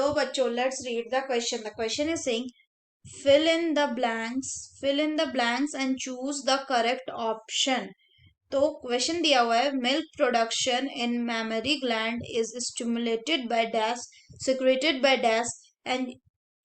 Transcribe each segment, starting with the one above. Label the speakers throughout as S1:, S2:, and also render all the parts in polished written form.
S1: चलो बच्चों, let's read the question. The question is saying fill in the blanks and choose the correct option. तो question दिया हुआ है, milk production in mammary gland is stimulated by dash, secreted by dash, and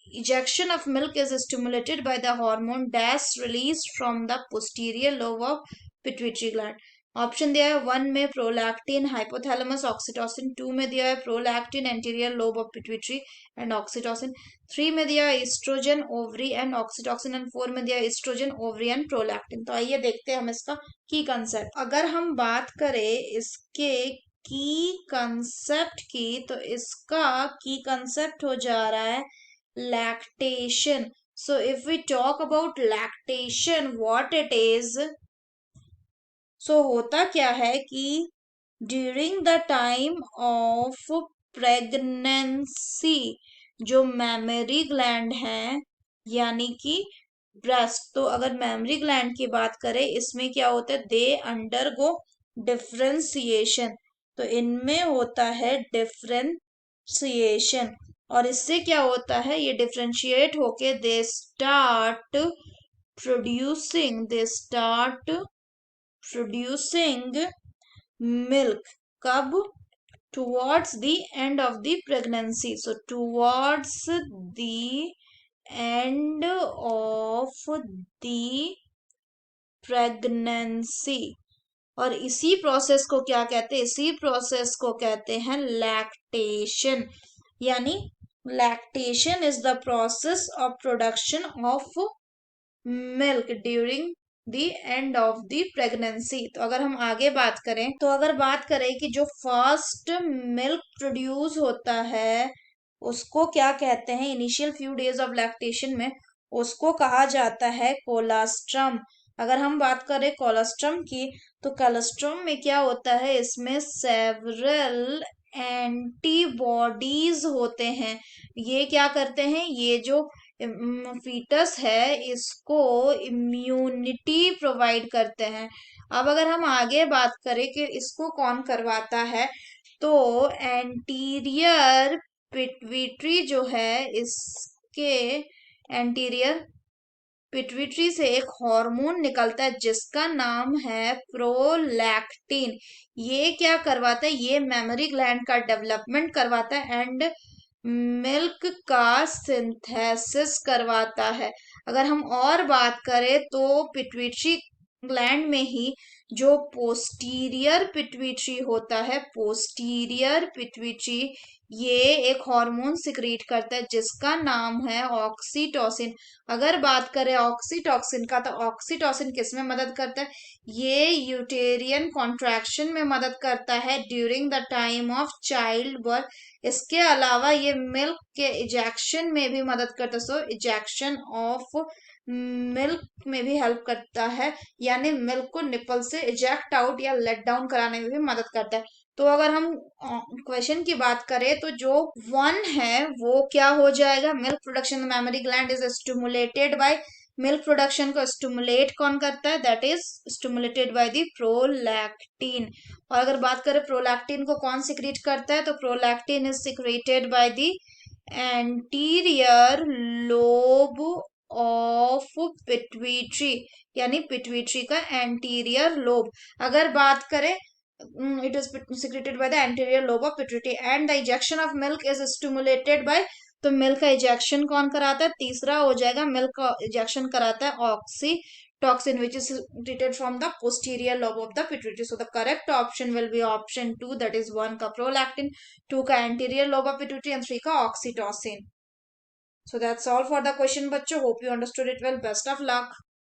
S1: ejection of milk is stimulated by the hormone dash released from the posterior lobe of pituitary gland. Option दिया है 1 में prolactin, hypothalamus, oxytocin. 2 में दिया है prolactin, anterior lobe of pituitary and oxytocin. 3 में दिया है oestrogen, ovary and oxytocin. And 4 में दिया है एस्ट्रोजन, ओवरी एंड प्रोलैक्टिन. तो आइए देखते हैं हम इसका की कंसेप्ट. अगर हम बात करें इसके की कंसेप्ट की, तो इसका की कंसेप्ट हो जा रहा है lactation. So if we talk about lactation, what it is, so होता क्या है कि during the time of pregnancy जो मैमरी ग्लैंड है यानी कि ब्रेस्ट, तो अगर मैमरी ग्लैंड की बात करें इसमें क्या होता है, दे अंडरगो डिफरेंशिएशन. तो इनमें होता है डिफरेंशिएशन और इससे क्या होता है, ये डिफरेंशिएट होके दे स्टार्ट प्रोड्यूसिंग मिल्क. कब? Towards the end of the pregnancy. So towards the end of the pregnancy. और इसी प्रोसेस को क्या कहते हैं, इसी प्रोसेस को कहते हैं लैक्टेशन. यानी lactation is the process of production of milk during the end of the pregnancy. तो अगर हम आगे बात करें, तो अगर बात करें कि जो फर्स्ट मिल्क प्रोड्यूस होता है उसको क्या कहते हैं, initial few days of lactation में उसको कहा जाता है कोलास्ट्रम. अगर हम बात करें कोलेस्ट्रम की, तो कोलेस्ट्रम में क्या होता है, इसमें सेवरल एंटीबॉडीज होते हैं. ये क्या करते हैं, ये जो फीटस है इसको इम्यूनिटी प्रोवाइड करते हैं. अब अगर हम आगे बात करें कि इसको कौन करवाता है, तो एंटीरियर पिट्यूटरी जो है, इसके एंटीरियर पिट्यूटरी से एक हार्मोन निकलता है जिसका नाम है प्रोलैक्टिन. ये क्या करवाता है, ये मेमोरी ग्लैंड का डेवलपमेंट करवाता है एंड मिल्क का सिंथेसिस करवाता है. अगर हम और बात करें तो पिट्यूटरी ग्लैंड में ही जो पोस्टीरियर पिट्यूटरी होता है, पोस्टीरियर पिट्यूटरी, ये एक हार्मोन सिक्रीट करता है जिसका नाम है ऑक्सीटोसिन. अगर बात करें ऑक्सीटोसिन का, तो ऑक्सीटोसिन किस में मदद करता है, ये यूटेरियन कॉन्ट्रैक्शन में मदद करता है during the time of child birth. इसके अलावा ये मिल्क के इजेक्शन में भी मदद करता है. सो इजेक्शन ऑफ मिल्क में भी हेल्प करता है, यानी मिल्क को निपल से इजेक्ट आउट या लेट डाउन कराने में भी मदद करता है. तो अगर हम क्वेश्चन की बात करें, तो जो 1 है वो क्या हो जाएगा, milk production memory gland is stimulated by, milk production को स्टिमुलेट कौन करता है, that is stimulated by the prolactin. और अगर बात करें प्रोलैक्टिन को कौन सिक्रीट करता है, तो prolactin is secreted by the anterior lobe of pituitary, यानी पिट्यूटरी का एंटीरियर लोब. अगर बात करें, it is secreted by the anterior lobe of pituitary and the ejection of milk is stimulated by, तो मिल्क का इजेक्शन कौन कराता है, तीसरा हो जाएगा, मिल्क का इजेक्शन कराता है oxytocin which is secreted from the posterior lobe of the pituitary. So the correct option will be option 2, that is 1 का prolactin, 2 का anterior lobe of pituitary and 3 का oxytocin. So that's all for the question बच्चों. Hope you understood it well. Best of luck.